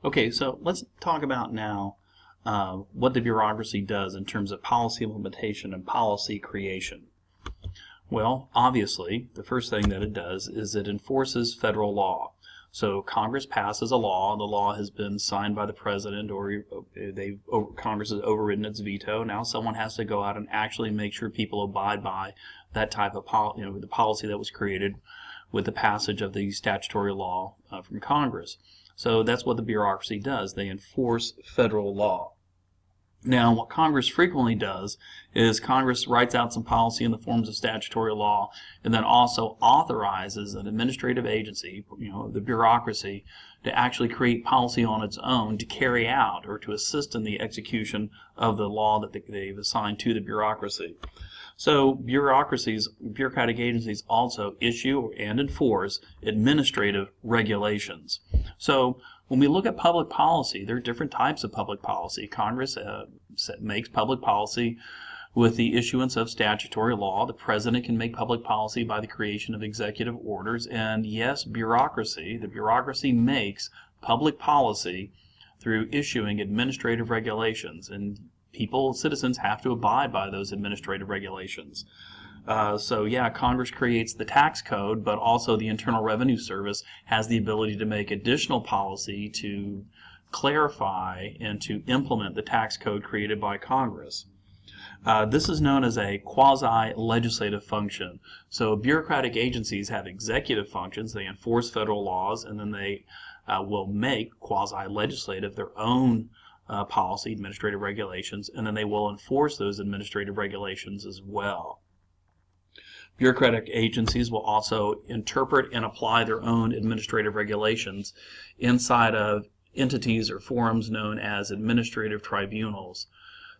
Okay, so let's talk about now what the bureaucracy does in terms of policy implementation and policy creation. Well, obviously, the first thing that it does is it enforces federal law. So Congress passes a law, the law has been signed by the president, or Congress has overridden its veto. Now someone has to go out and actually make sure people abide by that type of the policy that was created with the passage of the statutory law from Congress. So that's what the bureaucracy does. They enforce federal law. Now, what Congress frequently does is Congress writes out some policy in the forms of statutory law and then also authorizes an administrative agency, the bureaucracy, to actually create policy on its own to carry out or to assist in the execution of the law that they've assigned to the bureaucracy. So bureaucratic agencies also issue and enforce administrative regulations. So when we look at public policy, there are different types of public policy. Congress makes public policy with the issuance of statutory law. The president can make public policy by the creation of executive orders. And yes, the bureaucracy makes public policy through issuing administrative regulations. And citizens have to abide by those administrative regulations. So yeah, Congress creates the tax code, but also the Internal Revenue Service has the ability to make additional policy to clarify and to implement the tax code created by Congress. This is known as a quasi-legislative function. So bureaucratic agencies have executive functions. They enforce federal laws, and then they will make quasi-legislative their own policy, administrative regulations, and then they will enforce those administrative regulations as well. Bureaucratic agencies will also interpret and apply their own administrative regulations inside of entities or forums known as administrative tribunals.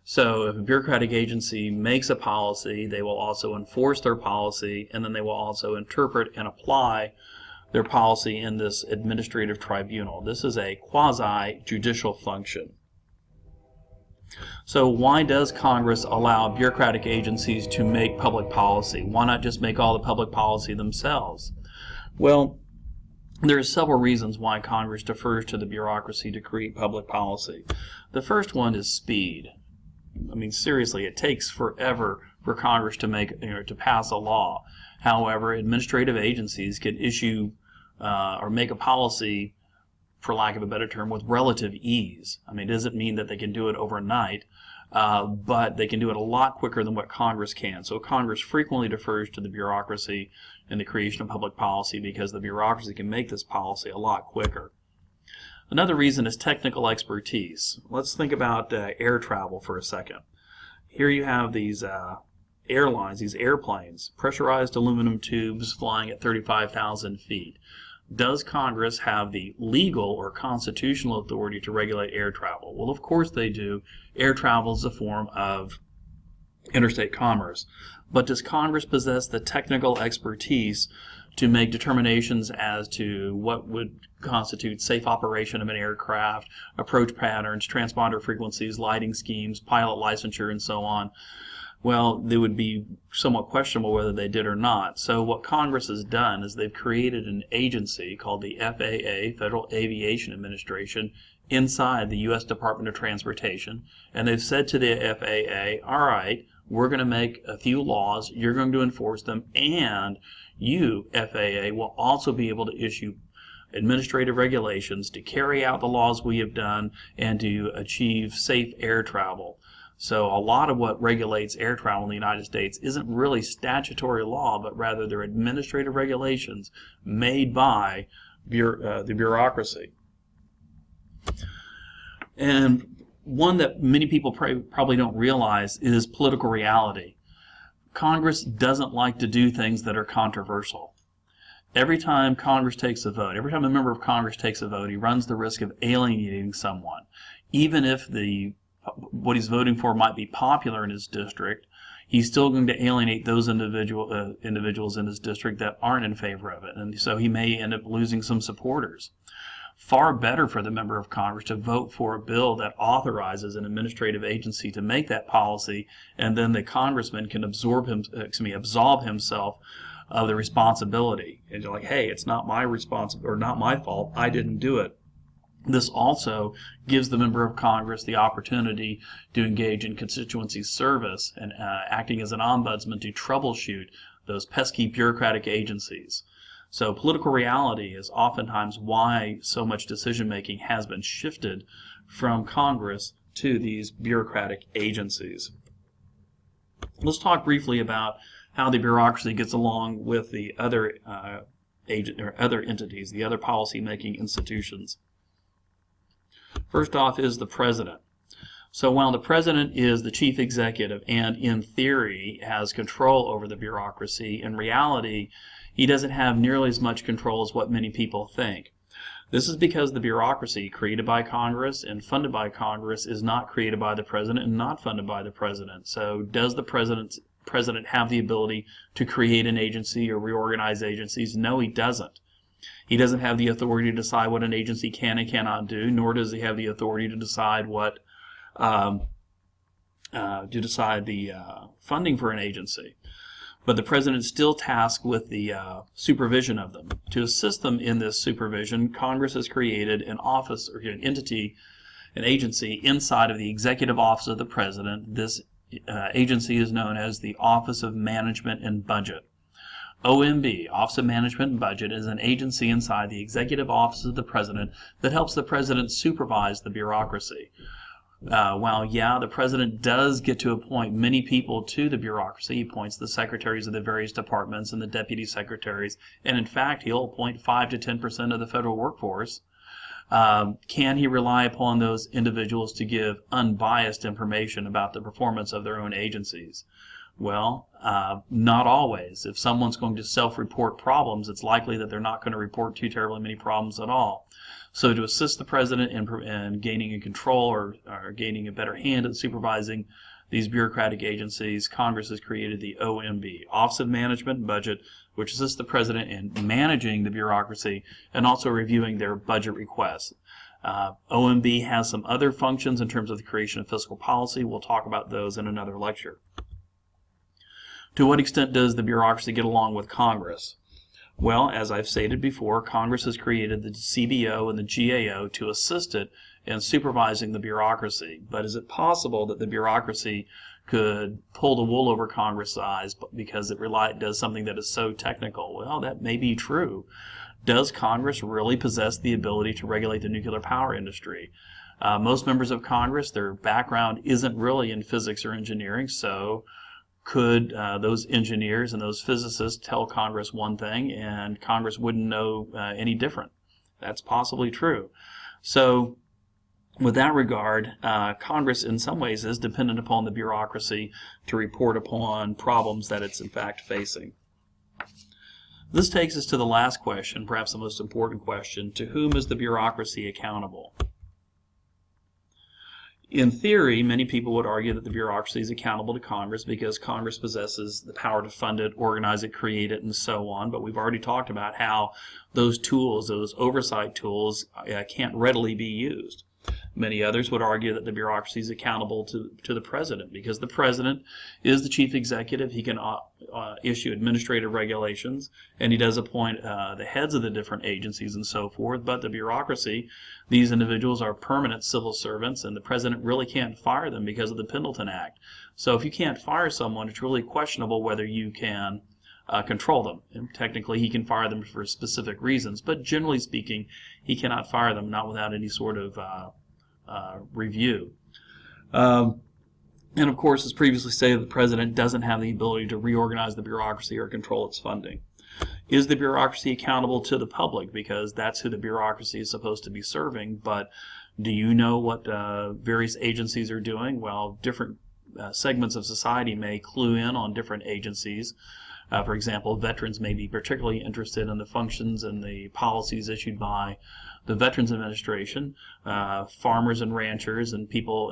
So if a bureaucratic agency makes a policy, they will also enforce their policy, and then they will also interpret and apply their policy in this administrative tribunal. This is a quasi-judicial function. So why does Congress allow bureaucratic agencies to make public policy? Why not just make all the public policy themselves? Well, there are several reasons why Congress defers to the bureaucracy to create public policy. The first one is speed. I mean, seriously, it takes forever for Congress to pass a law. However, administrative agencies can issue or make a policy, for lack of a better term, with relative ease. I mean, it doesn't mean that they can do it overnight, but they can do it a lot quicker than what Congress can. So Congress frequently defers to the bureaucracy in the creation of public policy because the bureaucracy can make this policy a lot quicker. Another reason is technical expertise. Let's think about air travel for a second. Here you have these airlines, these airplanes, pressurized aluminum tubes flying at 35,000 feet. Does Congress have the legal or constitutional authority to regulate air travel? Well, of course they do. Air travel is a form of interstate commerce. But does Congress possess the technical expertise to make determinations as to what would constitute safe operation of an aircraft, approach patterns, transponder frequencies, lighting schemes, pilot licensure, and so on? Well, it would be somewhat questionable whether they did or not. So what Congress has done is they've created an agency called the FAA, Federal Aviation Administration, inside the U.S. Department of Transportation, and they've said to the FAA, all right, we're going to make a few laws, you're going to enforce them, and you, FAA, will also be able to issue administrative regulations to carry out the laws we have done and to achieve safe air travel. So a lot of what regulates air travel in the United States isn't really statutory law, but rather they're administrative regulations made by the bureaucracy. And one that many people probably don't realize is political reality. Congress doesn't like to do things that are controversial. Every time Congress takes a vote, every time a member of Congress takes a vote, he runs the risk of alienating someone. Even if what he's voting for might be popular in his district, he's still going to alienate those individuals in his district that aren't in favor of it, and so he may end up losing some supporters. Far better for the member of Congress to vote for a bill that authorizes an administrative agency to make that policy, and then the congressman can absolve himself of the responsibility. And you're like, hey, it's not my not my fault. I didn't do it. This also gives the member of Congress the opportunity to engage in constituency service and acting as an ombudsman to troubleshoot those pesky bureaucratic agencies. So political reality is oftentimes why so much decision making has been shifted from Congress to these bureaucratic agencies. Let's talk briefly about how the bureaucracy gets along with the other other entities, the other policy-making institutions. First off is the president. So while the president is the chief executive and in theory has control over the bureaucracy, in reality he doesn't have nearly as much control as what many people think. This is because the bureaucracy created by Congress and funded by Congress is not created by the president and not funded by the president. So does the president have the ability to create an agency or reorganize agencies? No, he doesn't. He doesn't have the authority to decide what an agency can and cannot do, nor does he have the authority to decide what the funding for an agency. But the president is still tasked with the supervision of them. To assist them in this supervision, Congress has created an office or an entity, an agency inside of the executive office of the president. This agency is known as the Office of Management and Budget. OMB, Office of Management and Budget, is an agency inside the executive office of the president that helps the president supervise the bureaucracy. While, yeah, the president does get to appoint many people to the bureaucracy, he appoints the secretaries of the various departments and the deputy secretaries, and in fact, he'll appoint 5 to 10% of the federal workforce. Can he rely upon those individuals to give unbiased information about the performance of their own agencies? Well, not always. If someone's going to self-report problems, it's likely that they're not going to report too terribly many problems at all. So to assist the president in gaining a control or gaining a better hand at supervising these bureaucratic agencies, Congress has created the OMB, Office of Management and Budget, which assists the president in managing the bureaucracy and also reviewing their budget requests. OMB has some other functions in terms of the creation of fiscal policy. We'll talk about those in another lecture. To what extent does the bureaucracy get along with Congress? Well, as I've stated before, Congress has created the CBO and the GAO to assist it in supervising the bureaucracy. But is it possible that the bureaucracy could pull the wool over Congress' eyes because it does something that is so technical? Well, that may be true. Does Congress really possess the ability to regulate the nuclear power industry? Most members of Congress, their background isn't really in physics or engineering, so could those engineers and those physicists tell Congress one thing and Congress wouldn't know any different? That's possibly true. So with that regard, Congress in some ways is dependent upon the bureaucracy to report upon problems that it's in fact facing. This takes us to the last question, perhaps the most important question: to whom is the bureaucracy accountable? In theory, many people would argue that the bureaucracy is accountable to Congress because Congress possesses the power to fund it, organize it, create it, and so on. But we've already talked about how those tools, those oversight tools, can't readily be used. Many others would argue that the bureaucracy is accountable to the president because the president is the chief executive. He can issue administrative regulations, and he does appoint the heads of the different agencies and so forth. But the bureaucracy, these individuals are permanent civil servants, and the president really can't fire them because of the Pendleton Act. So if you can't fire someone, it's really questionable whether you can control them. And technically, he can fire them for specific reasons, but generally speaking, he cannot fire them, not without any sort of review. And of course, as previously stated, the president doesn't have the ability to reorganize the bureaucracy or control its funding. Is the bureaucracy accountable to the public? Because that's who the bureaucracy is supposed to be serving, but do you know what various agencies are doing? Well, different segments of society may clue in on different agencies. For example, veterans may be particularly interested in the functions and the policies issued by the Veterans Administration. Farmers and ranchers and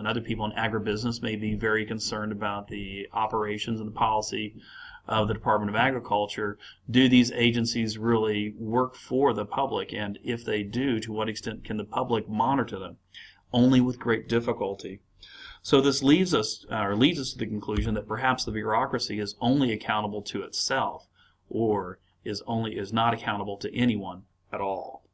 other people in agribusiness may be very concerned about the operations and the policy of the Department of Agriculture. Do these agencies really work for the public? And if they do, to what extent can the public monitor them? Only with great difficulty. So this leads us to the conclusion that perhaps the bureaucracy is only accountable to itself, or is not accountable to anyone at all.